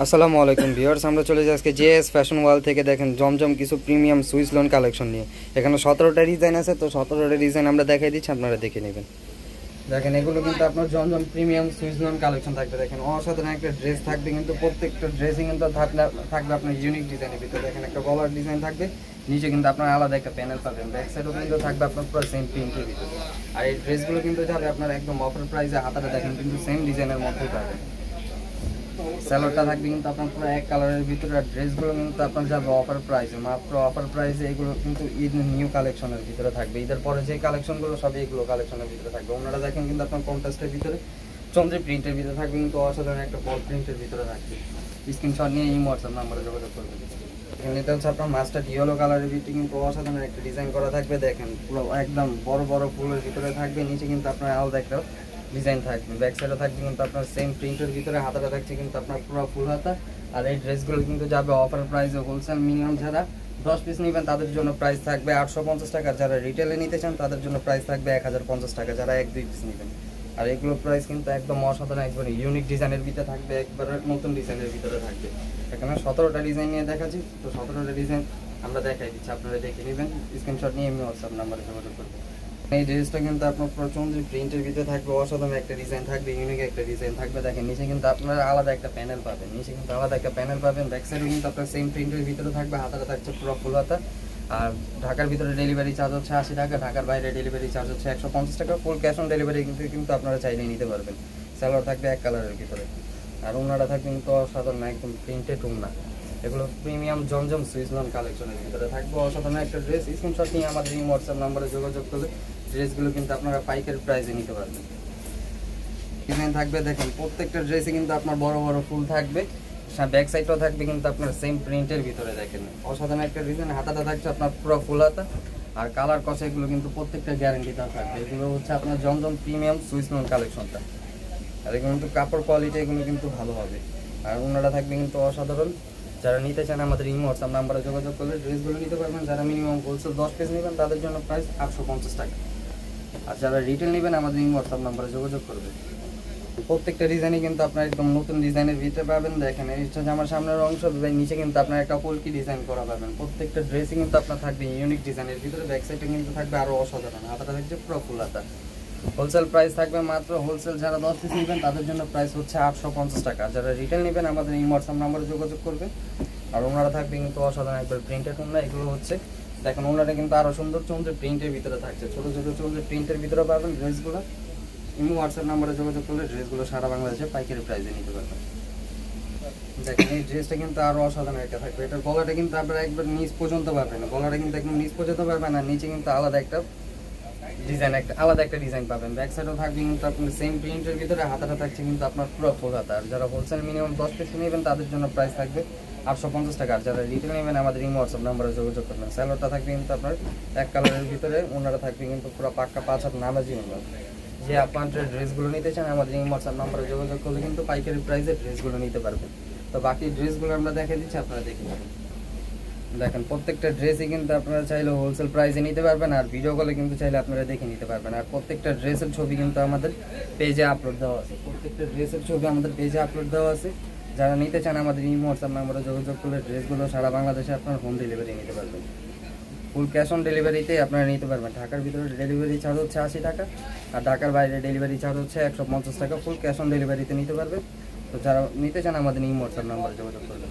আসসালামু আলাইকুম ভিউয়ার্স, আমরা চলে যাই আজকে জেএস ফ্যাশন ওয়াল থেকে। দেখেন জমজম কিছু প্রিমিয়াম সুইস লোন কালেকশন নিয়ে। এখানে 17টা ডিজাইন আছে, তো 17টা ডিজাইন আমরা দেখাই দিচ্ছি, আপনারা দেখে নেবেন। দেখেন এগুলো কিন্তু আপনার জমজম প্রিমিয়াম সুইস লোন কালেকশন থাকবে। দেখেন অসাধারণ একটা ড্রেস থাকবে, কিন্তু প্রত্যেকটা ড্রেসই কিন্তু থাকবে আপনার ইউনিক ডিজাইনের ভিতরে। দেখেন একটা গলার ডিজাইন থাকবে, নিচে কিন্তু আপনার আলাদা একটা প্যানেল পাবেন, ব্যাক সাইডও কিন্তু থাকবে আপনার পুরো সেম প্রিন্টের ভিতরে। আর এই ড্রেসগুলো কিন্তু যাবে আপনার একদম অফার প্রাইসে, হাতাটা দেখেন কিন্তু সেম ডিজাইনের মধ্যেই পাবেন। স্যালোডটা থাকবে কিন্তু আপনার পুরো এক কালারের ভিতরে। আর ড্রেসগুলো কিন্তু আপনার যাবে অফার প্রাইসে, মাত্র অফার প্রাইসে। এগুলো কিন্তু ঈদ নিউ কালেকশনের ভিতরে থাকবে, ঈদের পরে যে কালেকশনগুলো সবই এগুলো কালেকশনের ভিতরে থাকবে। ওনারা দেখেন কিন্তু আপনার কন্ট্রাস্টের ভিতরে চন্দ্রের প্রিন্টের ভিতরে থাকবে, কিন্তু অসাধারণ একটা বল প্রিন্টের ভিতরে থাকবে। স্ক্রিনশট নিয়ে এই হোয়াটসঅ্যাপ নাম্বারে যোগাযোগ করবেন। এটা হচ্ছে আপনার মাস্টার্ড ইয়েলো কালারের ভিতরে, কিন্তু অসাধারণ একটা ডিজাইন করা থাকবে। দেখেন পুরো একদম বড় বড় ফুলের ভিতরে থাকবে, নিচে কিন্তু আপনার আলাদা একটা ডিজাইন থাকবে, ব্যাক সাইডও থাকবে কিন্তু আপনার সেম প্রিন্টের ভিতরে। হাতাটা থাকছে কিন্তু আপনার পুরো ফুল হাতা। আর এই ড্রেসগুলো কিন্তু যাবে অফার প্রাইসে। হোলসেল মিনিমাম যারা 10 পিস নেবেন তাদের জন্য প্রাইস থাকবে 850 টাকা। যারা রিটেলে নিতে চান তাদের জন্য প্রাইস থাকবে 1050 টাকা, যারা 1-2 পিস নেবেন। আর এগুলো প্রাইস কিন্তু একদম অসাধারণ, একবারে ইউনিক ডিজাইনের ভিতরে থাকবে, একবারে নতুন ডিজাইনের ভিতরে থাকবে। এখানে 17টা ডিজাইন নিয়ে দেখাচ্ছি, তো 17টা ডিজাইন আমরা দেখাই দিচ্ছি, আপনারা দেখে নেবেন। স্ক্রিনশট নিয়ে আমি হোয়াটসঅ্যাপ নাম্বারে যোগাযোগ করবেন। এই ড্রেসটা কিন্তু আপনার পুরো চন্দ্রের প্রিন্টের ভিতরে থাকবে, অসাধারণ একটা ডিজাইন থাকবে, ইউনিক একটা ডিজাইন থাকবে। দেখেন নিচে কিন্তু আপনারা আলাদা একটা প্যানেল পাবেন, নিচে কিন্তু আলাদা একটা প্যানেল পাবেন। ব্যাক সাইডে কিন্তু আপনার সেম প্রিন্টের ভিতরে থাকবে, হাতাটা থাকছে পুরো ফুল হাতা। আর ঢাকার ভিতরে ডেলিভারি চার্জ হচ্ছে 80 টাকা, ঢাকার বাইরে ডেলিভারি চার্জ হচ্ছে 150 টাকা। ফুল ক্যাশ অন ডেলিভারি কিন্তু আপনারা চাইলে নিতে পারবেন। স্যালোয়ার থাকবে এক কালারের ভিতরে, আর ওনারা থাকবে কিন্তু অসাধারণ একদম প্রিন্টেড ওনা। এগুলো প্রিমিয়াম জমজম সুইস লোন কালেকশনের ভিতরে থাকবে, অসাধারণ একটা ড্রেস। স্ক্রিনশট নিয়ে আমাদের এই হোয়াটসঅ্যাপ নাম্বারে যোগাযোগ করলে ড্রেসগুলো কিন্তু আপনারা পাইকারি প্রাইসে নিতে পারবেন। ডিজাইন থাকবে, দেখেন প্রত্যেকটা ড্রেসে কিন্তু আপনার বড় বড় ফুল থাকবে, ব্যাক সাইডটাও থাকবে কিন্তু আপনার সেম প্রিন্টের ভিতরে। দেখেন অসাধারণ একটা ডিজাইন, হাতাটা থাকছে আপনার পুরো ফুল হাতা। আর কালার কষা এগুলো কিন্তু প্রত্যেকটা গ্যারান্টিটা থাকবে। এগুলো হচ্ছে আপনার জমজম প্রিমিয়াম সুইস লোন কালেকশনটা। আর এগুলো কিন্তু কাপড় কোয়ালিটি এগুলো কিন্তু ভালো হবে। আর ওনারা থাকবে কিন্তু অসাধারণ। যারা নিতে চান আমাদের এই হোয়াটসঅ্যাপ নাম্বারে যোগাযোগ করলে ড্রেসগুলো নিতে পারবেন। যারা মিনিমাম হোলসেল 10 পিস নেবেন তাদের জন্য প্রাইস 850 টাকা। আর যারা রিটেল নেবেন আমাদের এই হোয়াটসঅ্যাপ নাম্বারে যোগাযোগ করবেন। প্রত্যেকটা ডিজাইনই কিন্তু আপনার একদম নতুন ডিজাইনের ভিতরে পাবেন। দেখেন এই হচ্ছে আমার সামনের অংশ, নিচে কিন্তু আপনার একটা কলকি ডিজাইন করা পাবেন। প্রত্যেকটা ড্রেসই কিন্তু আপনার থাকবে ইউনিক ডিজাইনের ভিতরে। ব্যাক সাইডে কিন্তু থাকবে আরও অসাধারণ, হাতাটা থাকছে পুরো ফুল হাতা। হোলসেল প্রাইস থাকবে মাত্র, হোলসেল যারা 10 পিস নেবেন তাদের জন্য প্রাইস হচ্ছে 850 টাকা। যারা রিটেল নেবেন আমাদের এই হোয়াটসঅ্যাপ নাম্বারে যোগাযোগ করবেন। আর ওনারা থাকবে কিন্তু অসাধারণ একবার প্রিন্টেড ওনা। এগুলো হচ্ছে দেখেন ওনারা কিন্তু আরও সুন্দর চন্দ্রের প্রিন্টের ভিতরে থাকছে, ছোটো ছোটো চন্দ্রের প্রিন্টের ভিতরে পাবেন ড্রেসগুলো। ইমো হোয়াটসঅ্যাপ নাম্বারে যোগাযোগ করলে ড্রেসগুলো সারা বাংলাদেশে পাইকারি প্রাইসে নিতে পারবেন। দেখেন এই ড্রেসটা কিন্তু আরও অসাধারণ একটা থাকবে। এটার গলাটা কিন্তু আপনারা একবার নিচ পর্যন্ত পাবেন, গলাটা কিন্তু একদম নিচ পর্যন্ত পাবেন। আর নিচে কিন্তু আলাদা একটা ডিজাইন, আলাদা একটা ডিজাইন পাবেন। ব্যাক সাইডও থাকবে কিন্তু আপনার সেম প্রিন্টের ভিতরে, হাতাটা থাকছে কিন্তু আপনার পুরো ফুল হাতা। আর যারা হোলসেল মিনিমাম 10 পিস নেবেন তাদের জন্য প্রাইস থাকবে 850 টাকা। আর যারা রিটেল নেবেন আমাদের এই হোয়াটসঅ্যাপ নাম্বারে যোগাযোগ করবেন। স্যালোয়ারটা থাকবে কিন্তু আপনার এক কালারের ভিতরে, ওনারা থাকবে কিন্তু পুরো পাক্কা 5 হাত নামাজি ওনার। যে আপনার ড্রেসগুলো নিতে চান আমাদের এই হোয়াটসঅ্যাপ নাম্বারে যোগাযোগ করলে কিন্তু পাইকারি প্রাইসে ড্রেসগুলো নিতে পারবেন। তো বাকি ড্রেসগুলো আমরা দেখে দিচ্ছি, আপনারা দেখে নেবেন। দেখেন প্রত্যেকটা ড্রেসই কিন্তু আপনারা চাইলে হোলসেল প্রাইসে নিতে পারবেন, আর ভিডিও কলে কিন্তু চাইলে আপনারা দেখে নিতে পারবেন। আর প্রত্যেকটা ড্রেসের ছবি কিন্তু আমাদের পেজে আপলোড দেওয়া আছে, প্রত্যেকটা ড্রেসের ছবি আমাদের পেজে আপলোড দেওয়া আছে। যারা নিতে চান আমাদের এই হোয়াটসঅ্যাপ নাম্বারে যোগাযোগ করলে ড্রেসগুলো সারা বাংলাদেশে আপনারা হোম ডেলিভারি নিতে পারবেন। ফুল ক্যাশ অন ডেলিভারিতে আপনারা নিতে পারবেন। ঢাকার ভিতরে ডেলিভারি চার্জ হচ্ছে 80 টাকা, আর ঢাকার বাইরে ডেলিভারি চার্জ হচ্ছে 150 টাকা। ফুল ক্যাশ অন ডেলিভারিতে নিতে পারবেন। তো যারা নিতে চান আমাদের এই হোয়াটসঅ্যাপ নাম্বারে যোগাযোগ করবেন।